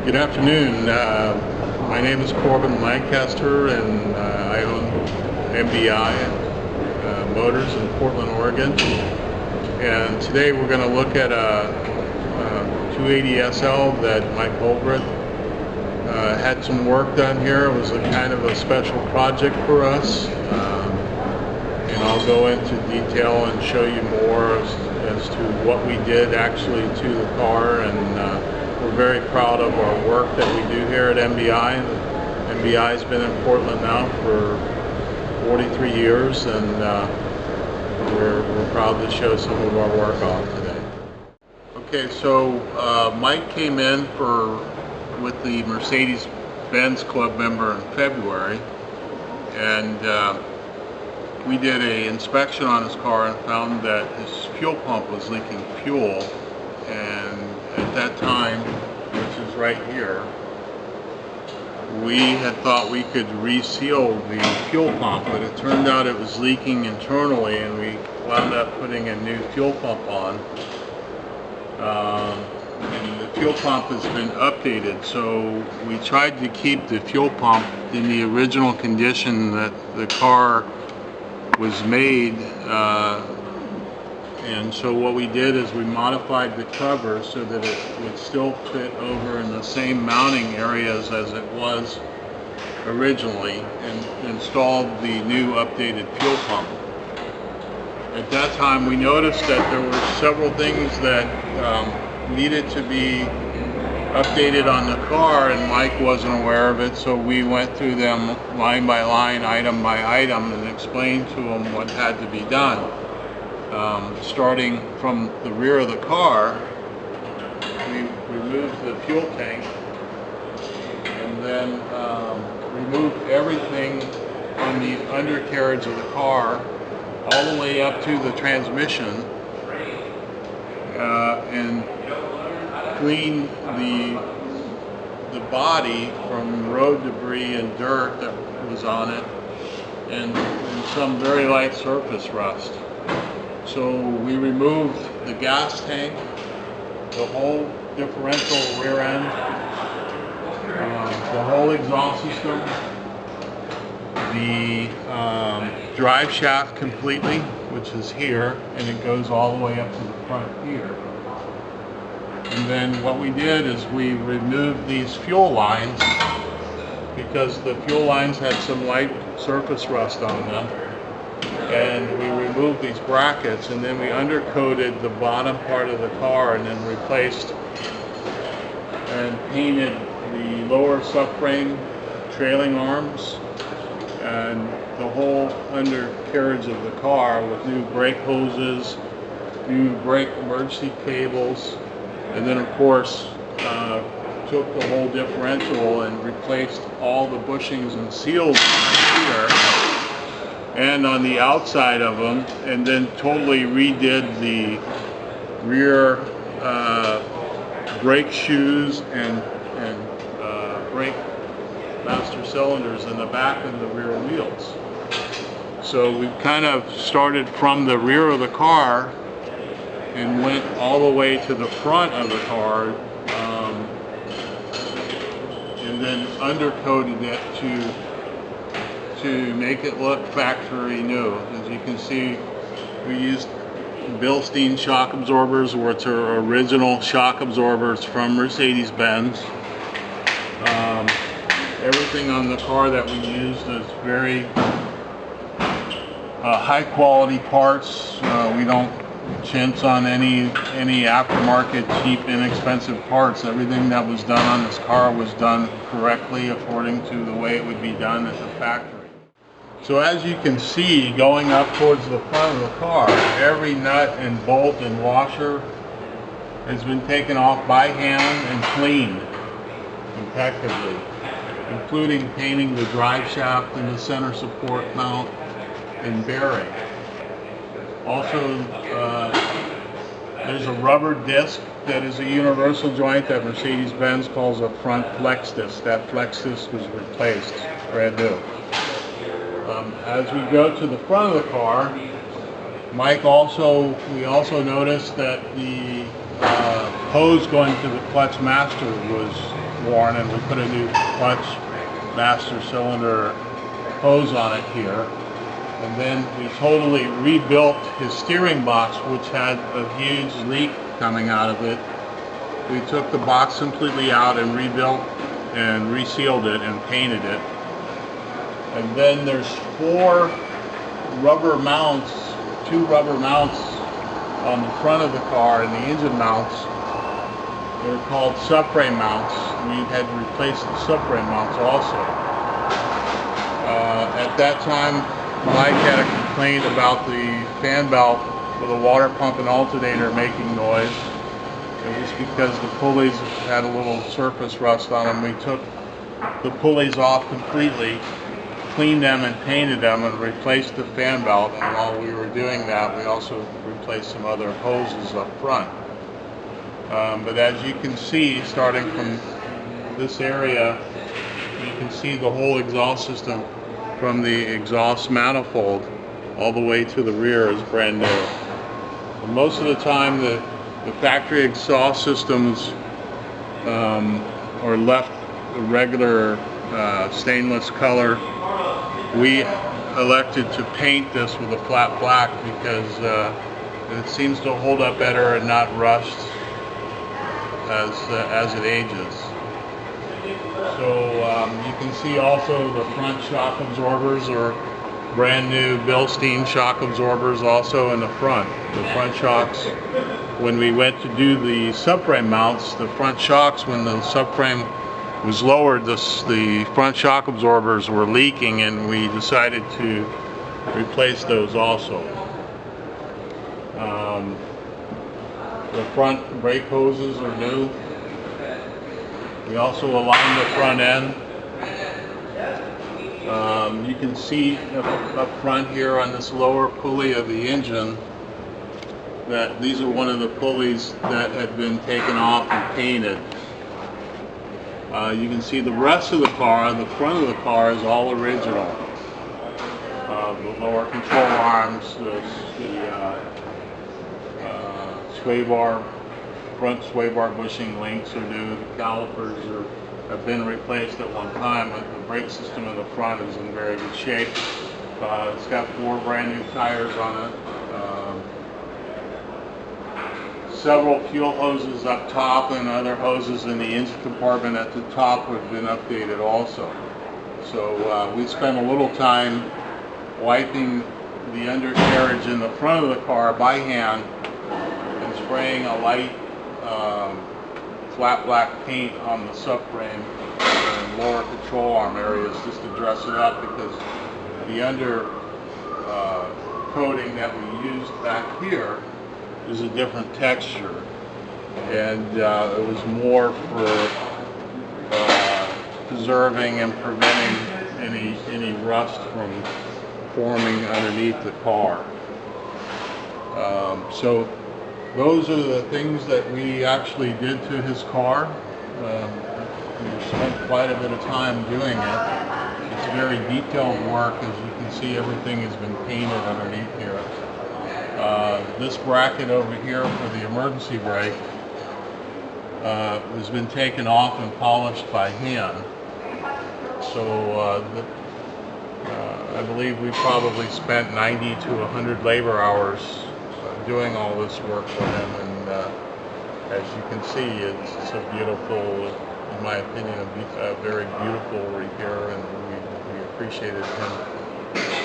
Good afternoon. My name is Corbin Lancaster, and I own MBI Motors in Portland, Oregon. And today we're going to look at a 280 SL that Mike Holbrook had some work done here. It was a kind of a special project for us, and I'll go into detail and show you more as to what we did actually to the car. And we're very proud of our work that we do here at MBI. MBI's been in Portland now for 43 years, and we're proud to show some of our work off today. Okay, so Mike came in with the Mercedes Benz club member in February, and we did an inspection on his car and found that his fuel pump was leaking fuel. And at that time, which is right here, we had thought we could reseal the fuel pump, but it turned out it was leaking internally, and we wound up putting a new fuel pump on. And the fuel pump has been updated, so we tried to keep the fuel pump in the original condition that the car was made. And so what we did is we modified the cover so that it would still fit over in the same mounting areas as it was originally, and installed the new updated fuel pump. At that time we noticed that there were several things that needed to be updated on the car, and Mike wasn't aware of it, so we went through them line by line, item by item, and explained to him what had to be done. Starting from the rear of the car, we removed the fuel tank, and then removed everything on the undercarriage of the car all the way up to the transmission, and cleaned the body from road debris and dirt that was on it, and some very light surface rust. So we removed the gas tank, the whole differential rear end, the whole exhaust system, the drive shaft completely, which is here, and it goes all the way up to the front here. And then what we did is we removed these fuel lines because the fuel lines had some light surface rust on them. And we removed these brackets, and then we undercoated the bottom part of the car, and then replaced and painted the lower subframe trailing arms and the whole undercarriage of the car with new brake hoses, new brake emergency cables, and then of course took the whole differential and replaced all the bushings and seals here and on the outside of them, and then totally redid the rear brake shoes and brake master cylinders in the back of the rear wheels. So we kind of started from the rear of the car and went all the way to the front of the car, and then undercoated it to make it look factory new. As you can see, we used Bilstein shock absorbers, which are original shock absorbers from Mercedes Benz. Everything on the car that we used is very high quality parts. We don't chintz on any aftermarket cheap inexpensive parts. Everything that was done on this car was done correctly according to the way it would be done at the factory. So as you can see, going up towards the front of the car, every nut and bolt and washer has been taken off by hand and cleaned impeccably, including painting the drive shaft and the center support mount and bearing. Also, there's a rubber disc that is a universal joint that Mercedes Benz calls a front flex disc. That flex disc was replaced, brand new. As we go to the front of the car, we also noticed that the hose going to the clutch master was worn, and we put a new clutch master cylinder hose on it here. And then we totally rebuilt his steering box, which had a huge leak coming out of it. We took the box completely out and rebuilt and resealed it and painted it. And then there's four rubber mounts, two rubber mounts on the front of the car and the engine mounts. They're called subframe mounts. We had to replace the subframe mounts also. At that time, Mike had a complaint about the fan belt for the water pump and alternator making noise. It was because the pulleys had a little surface rust on them. We took the pulleys off completely, cleaned them and painted them, and replaced the fan belt. And while we were doing that, we also replaced some other hoses up front. But as you can see, starting from this area, you can see the whole exhaust system from the exhaust manifold all the way to the rear is brand new. And most of the time, the factory exhaust systems are left a regular stainless color. We elected to paint this with a flat black because it seems to hold up better and not rust as it ages. So you can see also the front shock absorbers are brand new Bilstein shock absorbers also in the front. The front shocks, when we went to do the subframe mounts, the front shocks, when the subframe was lowered, the front shock absorbers were leaking, and we decided to replace those also. The front brake hoses are new. We also aligned the front end. You can see up front here on this lower pulley of the engine that these are one of the pulleys that had been taken off and painted. You can see the rest of the car, the front of the car is all original. The lower control arms, the sway bar, front sway bar bushing links are new. The calipers have been replaced at one time, but the brake system in the front is in very good shape. It's got four brand new tires on it. Several fuel hoses up top and other hoses in the engine compartment at the top have been updated also. So we spent a little time wiping the undercarriage in the front of the car by hand and spraying a light flat black paint on the subframe and lower control arm areas just to dress it up, because the under coating that we used back here is a different texture, and it was more for preserving and preventing any rust from forming underneath the car. So those are the things that we actually did to his car. We spent quite a bit of time doing it. It's very detailed work. As you can see, everything has been painted underneath here. This bracket over here for the emergency brake has been taken off and polished by hand. So I believe we probably spent 90 to 100 labor hours doing all this work for him, and as you can see, it's a beautiful, in my opinion, a very beautiful repair, and we appreciated him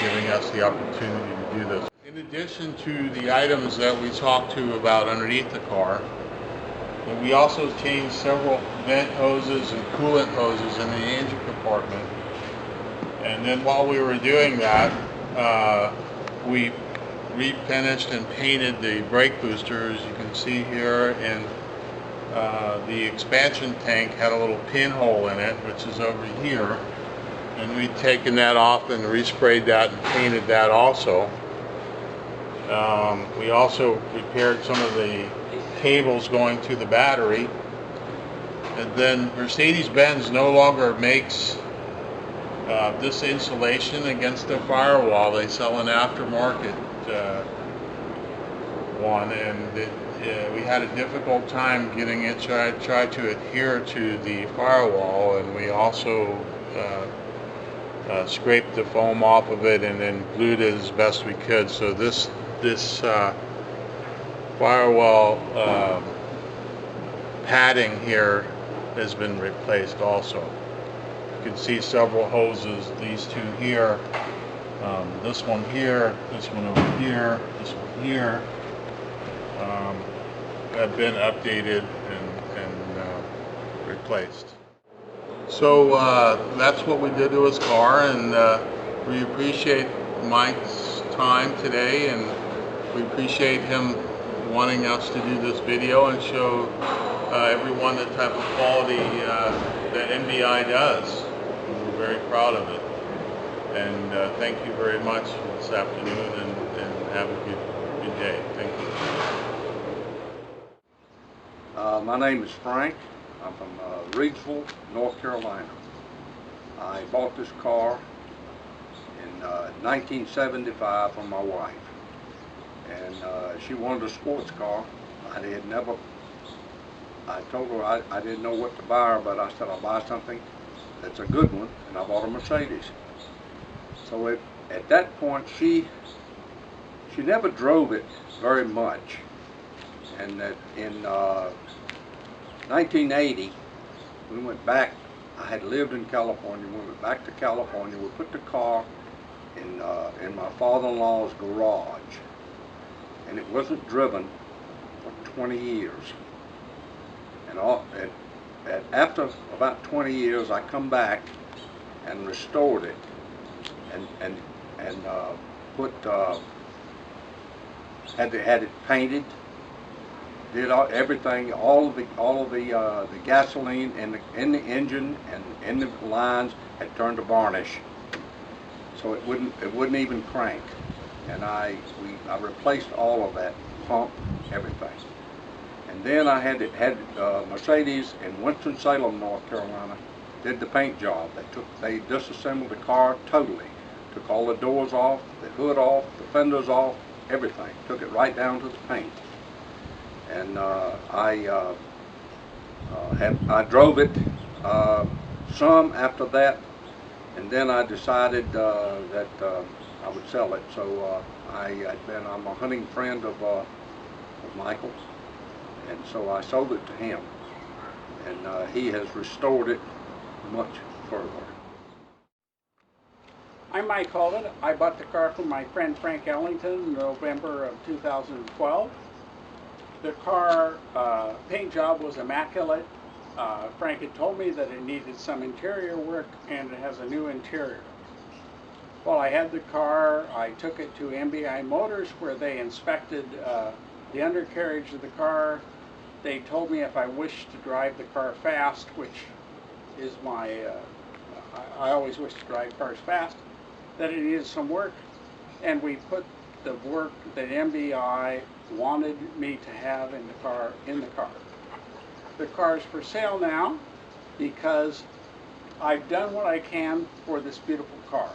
giving us the opportunity to do this. In addition to the items that we talked to about underneath the car, we also changed several vent hoses and coolant hoses in the engine compartment. And then while we were doing that, we refinished and painted the brake boosters. You can see here, and the expansion tank had a little pinhole in it, which is over here, and we'd taken that off and resprayed that and painted that also. We also repaired some of the cables going to the battery, and then Mercedes Benz no longer makes this insulation against the firewall. They sell an aftermarket one, and we had a difficult time getting it tried to adhere to the firewall, and we also scraped the foam off of it and then glued it as best we could. So this firewall padding here has been replaced also. You can see several hoses, these two here, this one here, this one over here, this one here, have been updated and replaced. So that's what we did to his car, and we appreciate Mike's time today, and we appreciate him wanting us to do this video and show everyone the type of quality that MBI does. We're very proud of it. And thank you very much this afternoon, and have a good day. Thank you. My name is Frank. I'm from Reidsville, North Carolina. I bought this car in 1975 from my wife. And she wanted a sports car. I told her I didn't know what to buy her, but I said I'll buy something that's a good one, and I bought a Mercedes. So at that point, she never drove it very much. And that in 1980, we went back. I had lived in California. We went back to California. We put the car in my father-in-law's garage, and it wasn't driven for 20 years. And after about 20 years, I come back and restored it, and put had it painted. Did everything, all of the gasoline in the engine and in the lines had turned to varnish, so it wouldn't even crank. And I replaced all of that, pump, everything. And then I had Mercedes in Winston-Salem, North Carolina, did the paint job. They disassembled the car totally, took all the doors off, the hood off, the fenders off, everything. Took it right down to the paint. And I drove it some after that, and then I decided that I would sell it. So I'm a hunting friend of Michael, and so I sold it to him, and he has restored it much further. I'm Mike Holden. I bought the car from my friend Frank Ellington in November of 2012. The car paint job was immaculate. Frank had told me that it needed some interior work, and it has a new interior. While I had the car, I took it to MBI Motors, where they inspected the undercarriage of the car. They told me if I wished to drive the car fast, which is I always wish to drive cars fast, that it needed some work, and we put the work that MBI wanted me to have in the car. The car is for sale now because I've done what I can for this beautiful car.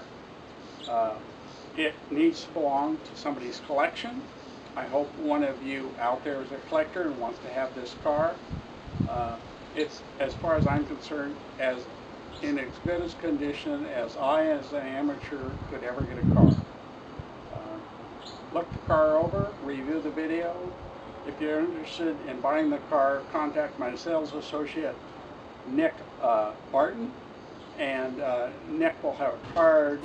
It needs to belong to somebody's collection. I hope one of you out there is a collector and wants to have this car. It's, as far as I'm concerned, in as good as condition as I, as an amateur, could ever get a car. Look the car over, review the video. If you're interested in buying the car, contact my sales associate, Nick Barton, and Nick will have a card.